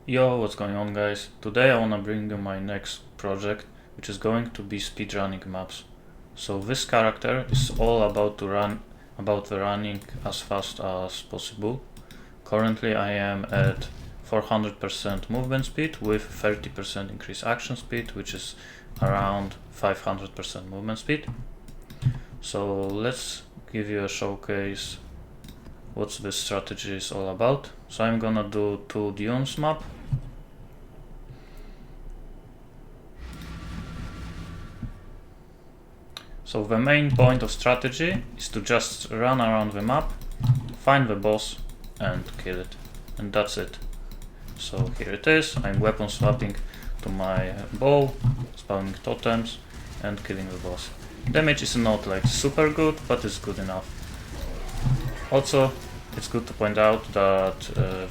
Yo, what's going on, guys? Today I wanna bring you my next project, which is going to be speedrunning maps. So this character is all about the running as fast as possible. Currently I am at 400% movement speed with 30% increased action speed, which is around 500% movement speed. So let's give you a showcase what this strategy is all about. So I'm gonna do 2 dunes map. So the main point of strategy is to just run around the map, find the boss and kill it. And that's it. So here it is, I'm weapon swapping to my bow, spawning totems and killing the boss. Damage is not like super good, but it's good enough. Also, it's good to point out that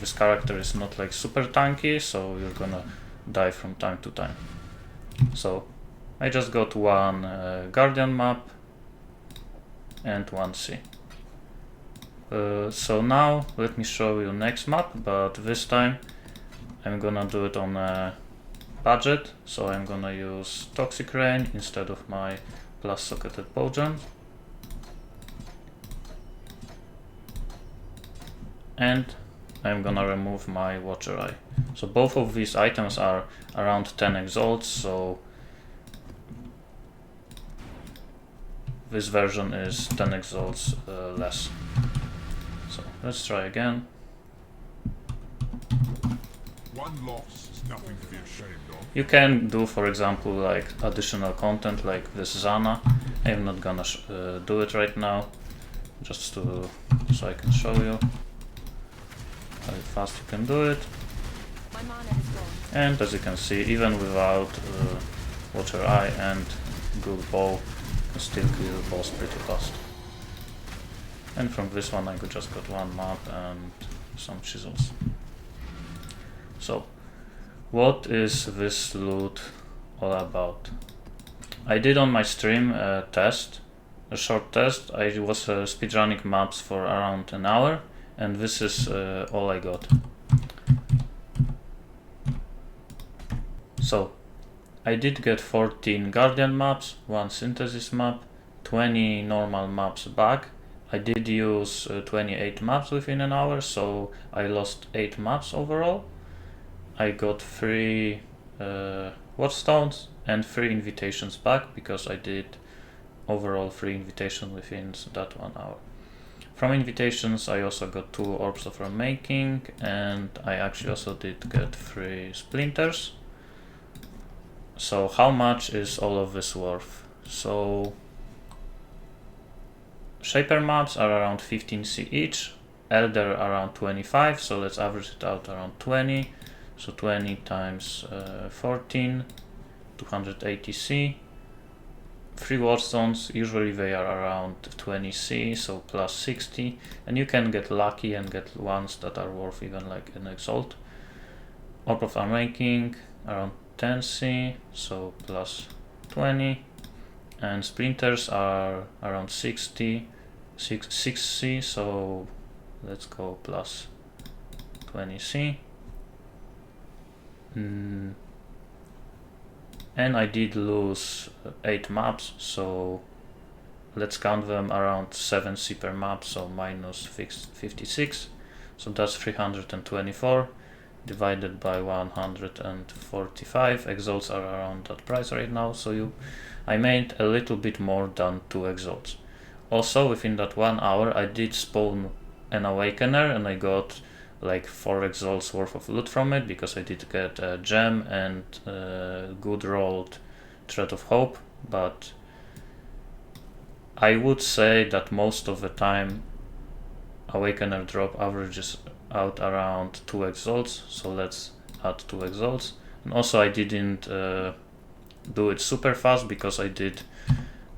this character is not like super tanky, so you're gonna die from time to time. So I just got one Guardian map and one sea. So now let me show you next map, but this time I'm gonna do it on a budget, so I'm gonna use Toxic Rain instead of my plus socketed bowgun. And I'm gonna remove my Watcher Eye. So both of these items are around 10 exalts, so this version is 10 exalts less. So let's try again. One loss is nothing to be ashamed of. You can do, for example, like additional content like this Zana. I'm not gonna do it right now, just so I can show you how fast you can do it. And as you can see, even without Watcher Eye and good bow, you can still kill the boss pretty fast. And from this one I just got one map and some chisels. So, what is this loot all about? I did on my stream a short test. I was speedrunning maps for around an hour, and this is all I got. So, I did get 14 Guardian maps, 1 Synthesis map, 20 normal maps back. I did use 28 maps within an hour, so I lost 8 maps overall. I got 3 watchstones and 3 invitations back because I did overall 3 invitations within that 1 hour. From invitations I also got 2 orbs of remaking, and I actually also did get 3 splinters. So how much is all of this worth? So Shaper maps are around 15C each, Elder around 25, so let's average it out around 20. So 20 times 14, 280C. 3 watchstones, usually they are around 20C, so plus 60. And you can get lucky and get ones that are worth even like an exalt. Orb of Unmaking around 10C, so plus 20. And splinters are around 6C, so let's go plus 20C. And I did lose 8 maps, so let's count them around 7C per map, so minus 56, so that's 324 divided by 145. Exalts are around that price right now, so I made a little bit more than 2 exalts. Also within that 1 hour I did spawn an awakener, and I got like 4 exalts worth of loot from it because I did get a gem and good rolled Thread of Hope, but I would say that most of the time awakener drop averages out around 2 exalts, so let's add 2 exalts. And also I didn't do it super fast because I did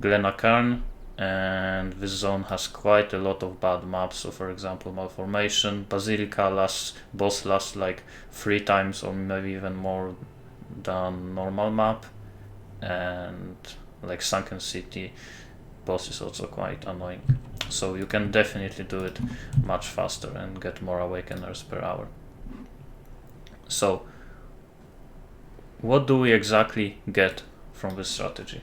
Glenacern, and this zone has quite a lot of bad maps. So for example, Malformation, Basilica boss lasts like 3 times or maybe even more than normal map, and like Sunken City boss is also quite annoying. So you can definitely do it much faster and get more awakeners per hour. So what do we exactly get from this strategy?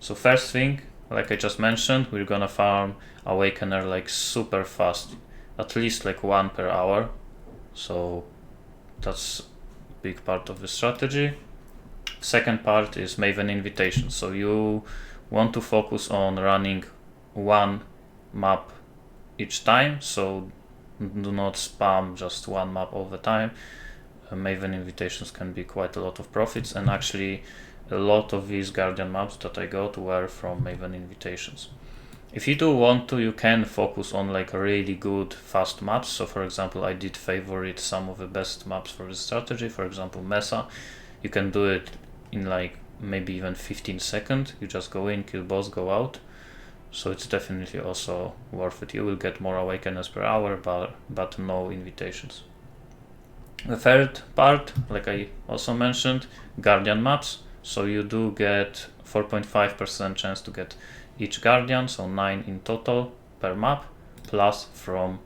So first thing, like I just mentioned, we're gonna farm awakener like super fast, at least like 1 per hour. So that's a big part of the strategy. Second part is maven invitation. So you want to focus on running one map each time, so do not spam just one map all the time. Maven invitations can be quite a lot of profits, and actually a lot of these guardian maps that I got were from maven invitations. If you do want to, you can focus on like really good fast maps. So for example, I did favorite some of the best maps for this strategy. For example, Mesa, you can do it in like maybe even 15 seconds. You just go in, kill boss, go out. So it's definitely also worth it. You will get more awakeners per hour, but no invitations. The third part, like I also mentioned, guardian maps. So you do get 4.5% chance to get each guardian, so 9 in total per map, plus from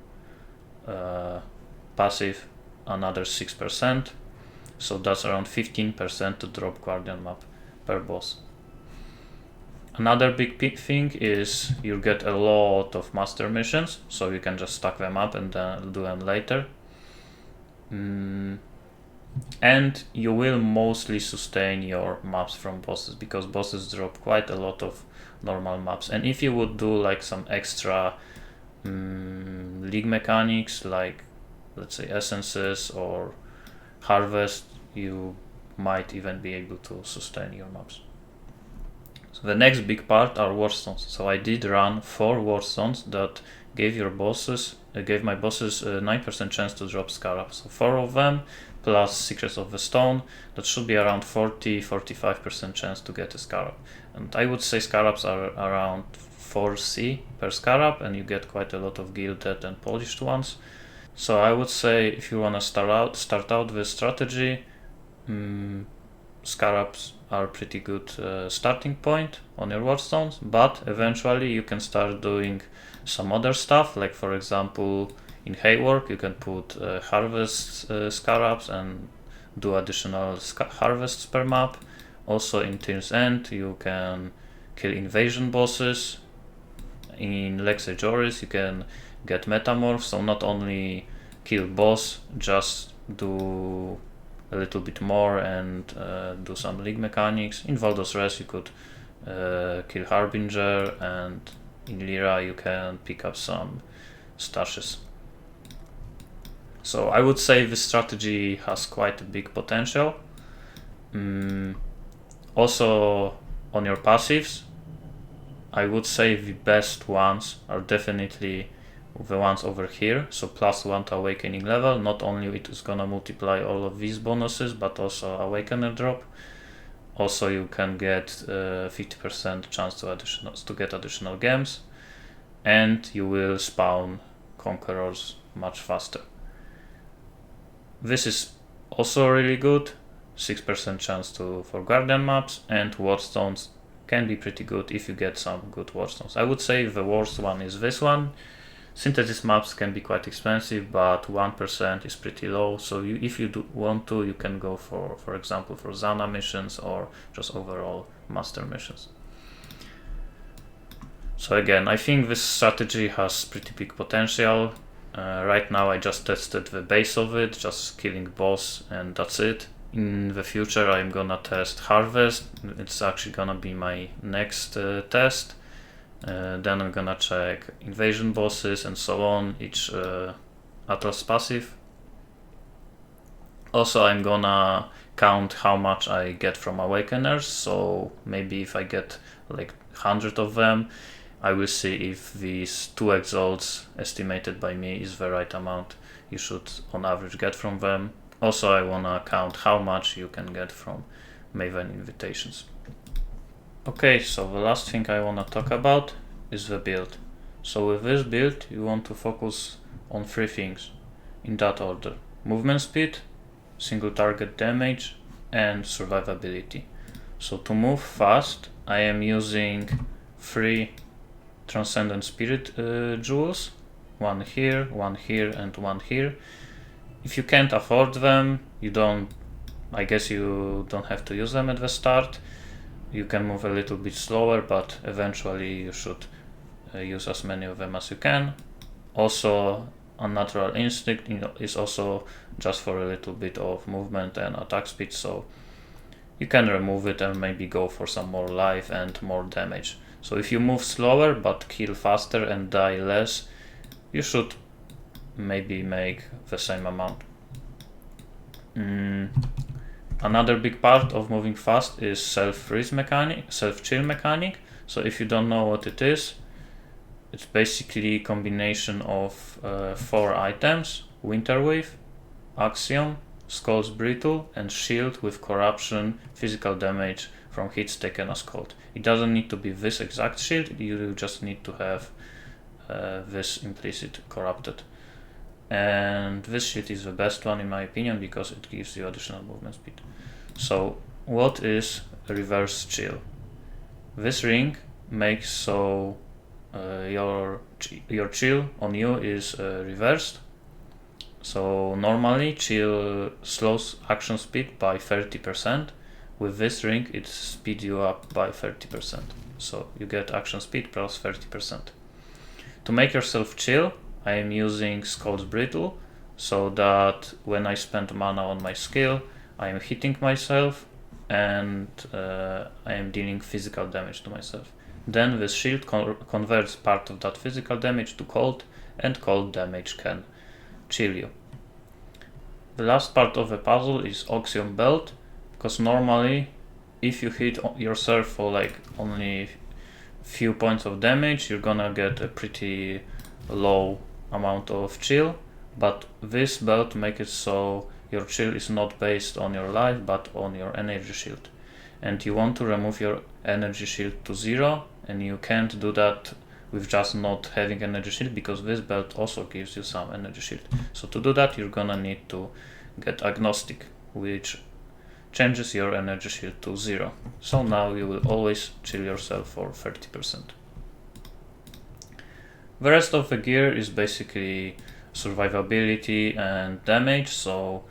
passive another 6%. So that's around 15% to drop guardian map per boss. Another big thing is you get a lot of master missions, so you can just stack them up and then do them later. And you will mostly sustain your maps from bosses, because bosses drop quite a lot of normal maps. And if you would do like some extra league mechanics, like let's say essences or harvest, you might even be able to sustain your maps. So the next big part are warstones. So I did run 4 warstones that gave my bosses a 9% chance to drop scarab. So 4 of them plus Secrets of the Stone, that should be around 40-45% chance to get a scarab. And I would say scarabs are around 4C per scarab, and you get quite a lot of gilded and polished ones. So I would say if you want to start out with strategy, scarabs are pretty good starting point on your warstones, but eventually you can start doing some other stuff, like for example in Haywork you can put harvest scarabs and do additional harvests per map. Also in Tyr's End you can kill invasion bosses. In Lex Ajoris you can get metamorphs, so not only kill boss, just do a little bit more and do some league mechanics. In Valdos Res you could kill Harbinger, and in Lyra you can pick up some stashes. So I would say this strategy has quite a big potential. Also on your passives, I would say the best ones are definitely the ones over here. So +1 to awakening level. Not only it is gonna multiply all of these bonuses, but also awakener drop. Also you can get 50% chance to get additional gems, and you will spawn conquerors much faster. This is also really good, 6% chance for guardian maps, and warstones can be pretty good if you get some good warstones. I would say the worst one is this one. Synthesis maps can be quite expensive, but 1% is pretty low. So if you want to, you can go for example, for Zana missions or just overall master missions. So again, I think this strategy has pretty big potential. Right now I just tested the base of it, just killing boss, and that's it. In the future I'm gonna test harvest. It's actually gonna be my next test. Then I'm gonna check invasion bosses and so on, each Atlas passive. Also I'm gonna count how much I get from awakeners, so maybe if I get like 100 of them, I will see if these 2 exalts estimated by me is the right amount you should on average get from them. Also I wanna count how much you can get from maven invitations. Okay, so the last thing I wanna talk about is the build. So with this build you want to focus on 3 things in that order: movement speed, single target damage, and survivability. So to move fast I am using 3 Transcendent Spirit jewels, one here, and one here. If you can't afford them, I guess you don't have to use them at the start. You can move a little bit slower, but eventually you should use as many of them as you can. Also, unnatural instinct is also just for a little bit of movement and attack speed, so you can remove it and maybe go for some more life and more damage. So if you move slower but kill faster and die less, you should maybe make the same amount. Another big part of moving fast is self-freeze mechanic, self-chill mechanic. So if you don't know what it is, it's basically a combination of 4 items: Winter Wave, Axiom, Skull's Brittle, and Shield with Corruption, physical damage from hits taken as cold. It doesn't need to be this exact shield, you just need to have this implicit corrupted. And this shield is the best one in my opinion because it gives you additional movement speed. So what is reverse chill? This ring makes so your chill on you is reversed. So normally chill slows action speed by 30%. With this ring it speeds you up by 30%. So you get action speed plus 30%. To make yourself chill, I am using Skull's Brittle, so that when I spend mana on my skill, I am hitting myself and I am dealing physical damage to myself. Then this shield converts part of that physical damage to cold, and cold damage can chill you. The last part of the puzzle is Axiom Belt, because normally if you hit yourself for like only few points of damage, you're gonna get a pretty low amount of chill, but this belt makes it so your chill is not based on your life but on your energy shield, and you want to remove your energy shield to 0, and you can't do that with just not having energy shield because this belt also gives you some energy shield. So to do that you're gonna need to get agnostic, which changes your energy shield to 0. So now you will always chill yourself for 30%. The rest of the gear is basically survivability and damage, so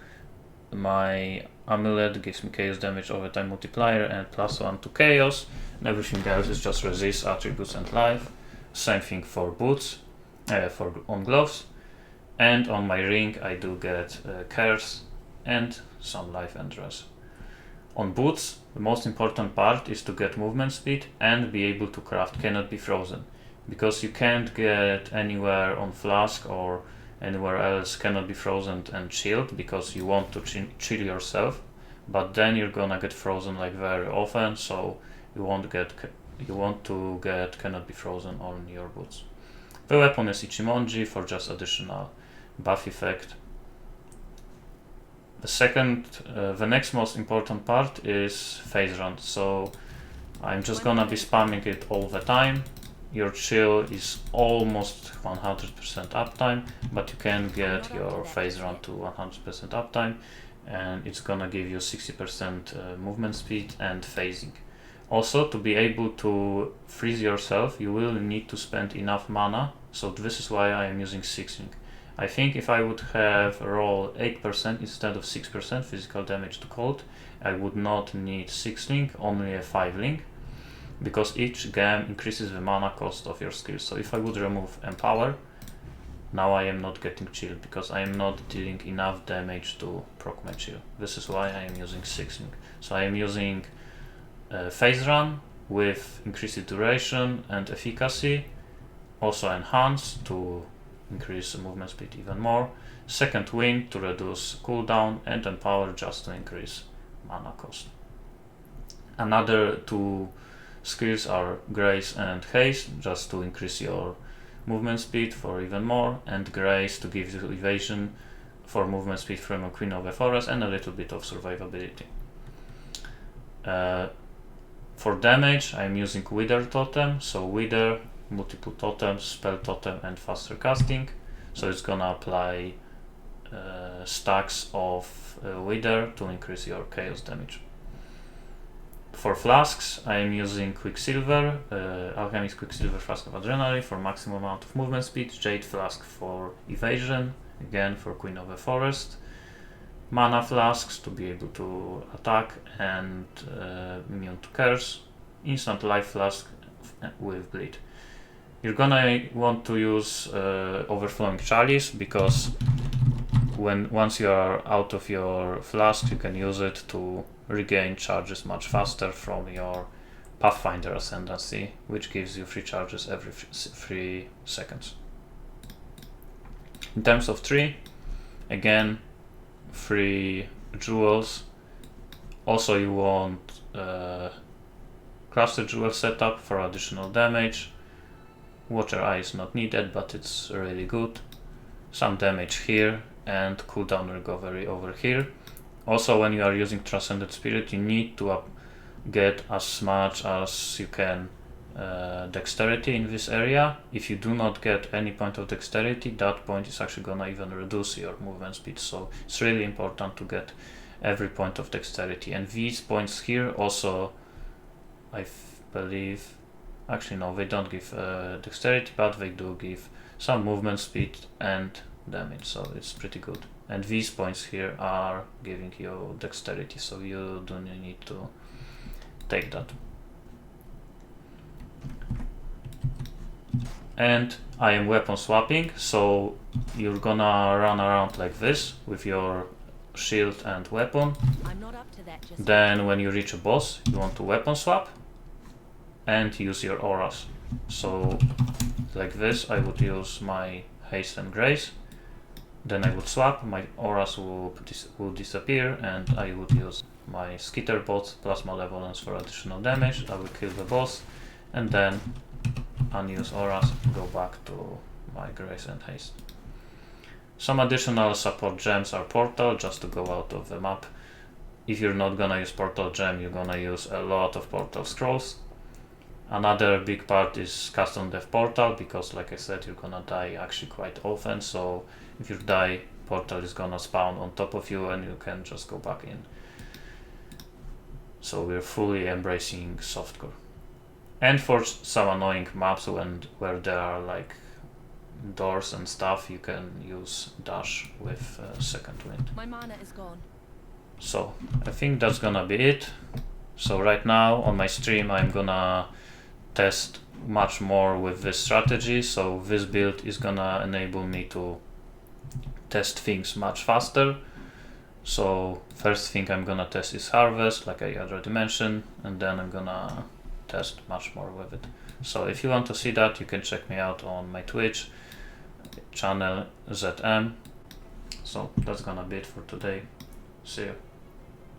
my amulet gives me chaos damage over time multiplier and +1 to chaos, and everything else is just resist, attributes and life. Same thing for boots, on gloves, and on my ring I do get curse and some life and dress. On boots, the most important part is to get movement speed and be able to craft cannot be frozen, because you can't get anywhere on flask or anywhere else cannot be frozen and chilled because you want to chill yourself, but then you're gonna get frozen like very often, so you want to get cannot be frozen on your boots. The weapon is Ichimonji for just additional buff effect. The next most important part is phase run, so I'm just gonna be spamming it all the time. Your chill is almost 100% uptime, but you can get your phase run to 100% uptime, and it's gonna give you 60% movement speed and phasing. Also, to be able to freeze yourself, you will need to spend enough mana, so this is why I am using 6 ring. I think if I would have roll 8% instead of 6% physical damage to cold, I would not need 6 link, only a 5 link, because each gem increases the mana cost of your skills. So if I would remove Empower, now I am not getting chill because I am not dealing enough damage to proc my chill. This is why I am using 6 link. So I am using phase run with increased duration and efficacy, also enhance to increase the movement speed even more, second wind to reduce cooldown, and empower just to increase mana cost. Another 2 skills are grace and haste, just to increase your movement speed for even more, and grace to give you evasion for movement speed from a Queen of the Forest, and a little bit of survivability. For damage I'm using Wither Totem, so Wither, multiple totems, spell totem and faster casting, so it's gonna apply stacks of Wither to increase your chaos damage. For flasks I am using Quicksilver, Alchemist Quicksilver Flask of Adrenaline for maximum amount of movement speed, Jade Flask for evasion, again for Queen of the Forest. Mana flasks to be able to attack and immune to curse. Instant life flask with bleed. You're gonna want to use overflowing chalice, because once you are out of your flask, you can use it to regain charges much faster from your Pathfinder Ascendancy, which gives you free charges every 3 seconds. In terms of tree, again, free jewels. Also, you want cluster jewel setup for additional damage. Watcher Eye is not needed, but it's really good. Some damage here and cooldown recovery over here. Also, when you are using Transcendent Spirit, you need to get as much as you can dexterity in this area. If you do not get any point of dexterity, that point is actually gonna even reduce your movement speed, so it's really important to get every point of dexterity. And these points here also, I believe, actually no, they don't give dexterity, but they do give some movement speed and damage, so it's pretty good. And these points here are giving you dexterity, so you don't need to take that. And I am weapon swapping, so you're gonna run around like this with your shield and weapon. I'm not up to that just Then when you reach a boss, you want to weapon swap and use your auras. So like this, I would use my haste and grace. Then I would swap, my auras will disappear, and I would use my skitterbot, plus malevolence for additional damage. I will kill the boss, and then unuse auras, go back to my grace and haste. Some additional support gems are portal, just to go out of the map. If you're not gonna use portal gem, you're gonna use a lot of portal scrolls. Another big part is custom death portal, because like I said, you're gonna die actually quite often, so if you die, portal is gonna spawn on top of you and you can just go back in. So we're fully embracing softcore. And for some annoying maps where there are like doors and stuff, you can use dash with second wind. my mana is gone. So I think that's gonna be it. So right now on my stream, I'm gonna test much more with this strategy. So this build is gonna enable me to test things much faster. So first thing I'm gonna test is harvest, like I already mentioned, and then I'm gonna test much more with it. So if you want to see that, you can check me out on my Twitch channel ZM. So that's gonna be it for today. See you.